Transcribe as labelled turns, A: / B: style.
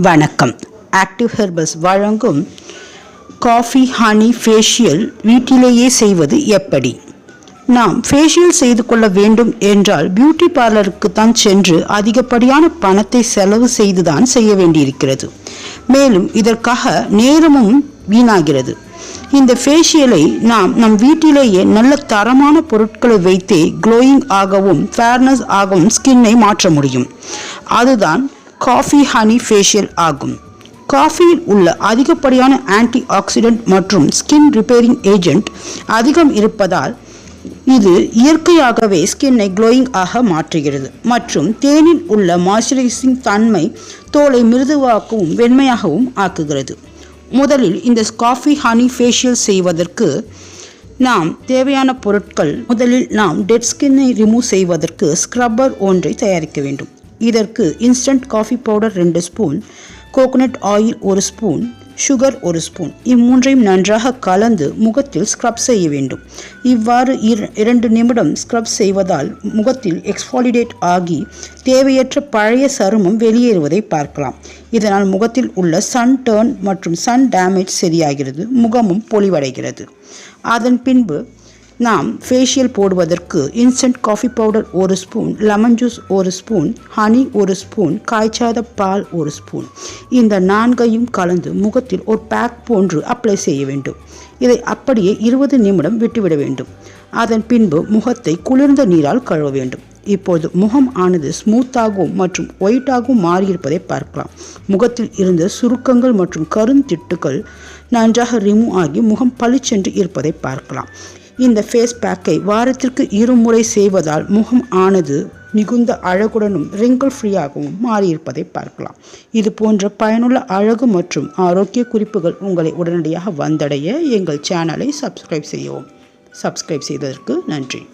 A: வணக்கம். Active herbals வழங்கும் coffee honey facial வீட்டிலேயே செய்வது எப்படி? நாம் ஃபேஷியல் செய்து கொள்ள வேண்டும் என்றால் பியூட்டி பார்லருக்கு தான் சென்று அதிகப்படியான பணத்தை செலவு செய்துதான் செய்ய வேண்டியிருக்கிறது. மேலும் இதற்காக நேரமும் வீணாகிறது. இந்த ஃபேஷியலை நாம் நம் வீட்டிலேயே நல்ல தரமான பொருட்களை வைத்தே க்ளோயிங் ஆகவும் ஃபேர்னஸ் ஆகவும் ஸ்கின்னை மாற்ற முடியும். அதுதான் காஃபி ஹனி ஃபேஷியல் ஆகும். காஃபியில் உள்ள அதிகப்படியான ஆன்டி ஆக்சிடென்ட் மற்றும் ஸ்கின் ரிப்பேரிங் ஏஜென்ட் அதிகம் இருப்பதால் இது இயற்கையாகவே ஸ்கின்னை க்ளோயிங் ஆக மாற்றுகிறது. மற்றும் தேனில் உள்ள மாய்ஸ்சரைசிங் தன்மை தோலை மிருதுவாகவும் வெண்மையாகவும் ஆக்குகிறது. முதலில் இந்த காஃபி ஹனி ஃபேஷியல் செய்வதற்கு நாம் தேவையான பொருட்கள். முதலில் நாம் டெட் ஸ்கின்னை ரிமூவ் செய்வதற்கு ஸ்க்ரப்பர் ஒன்றை தயாரிக்க வேண்டும். இதற்கு instant coffee powder 2 spoon, coconut oil 1 spoon, sugar 1 spoon, இம்மூன்றையும் நன்றாக கலந்து முகத்தில் ஸ்க்ரப் செய்ய வேண்டும். இவ்வாறு 2 நிமிடம் ஸ்க்ரப் செய்வதால் முகத்தில் எக்ஸ்ஃபாலிடேட் ஆகி தேவையற்ற பழைய சருமம் வெளியேறுவதை பார்க்கலாம். இதனால் முகத்தில் உள்ள சன் டர்ன் மற்றும் சன் டேமேஜ் சரியாகிறது, முகமும் பொலிவடைகிறது. அதன் பின்பு நாம் ஃபேஷியல் போடுவதற்கு instant coffee powder 1 spoon, lemon juice 1 spoon, honey 1 spoon, காய்ச்சாத பால் 1 ஸ்பூன், இந்த 4ஐயும் கலந்து முகத்தில் ஒரு பேக் போன்று அப்ளை செய்ய வேண்டும். இதை அப்படியே 20 நிமிடம் விட்டுவிட வேண்டும். அதன் பின்பு முகத்தை குளிர்ந்த நீரால் கழுவ வேண்டும். இப்போது முகம் ஆனது ஸ்மூத்தாகவும் மற்றும் ஒயிட்டாகவும் மாறியிருப்பதை பார்க்கலாம். முகத்தில் இருந்த சுருக்கங்கள் மற்றும் கருந்திட்டுகள் நன்றாக ரிமூவ் ஆகி முகம் பளிச்சென்று இருப்பதை பார்க்கலாம். இந்த ஃபேஸ் பேக்கை வாரத்திற்கு 2 முறை செய்வதால் முகம் ஆனது மிகுந்த அழகுடனும் ரிங்கிள் ஃப்ரீயாகவும் மாறியிருப்பதை பார்க்கலாம். இது போன்ற பயனுள்ள அழகு மற்றும் ஆரோக்கிய குறிப்புகள் உங்களை உடனடியாக வந்தடைய எங்கள் சேனலை சப்ஸ்கிரைப் செய்யவும். சப்ஸ்கிரைப் செய்ததற்கு நன்றி.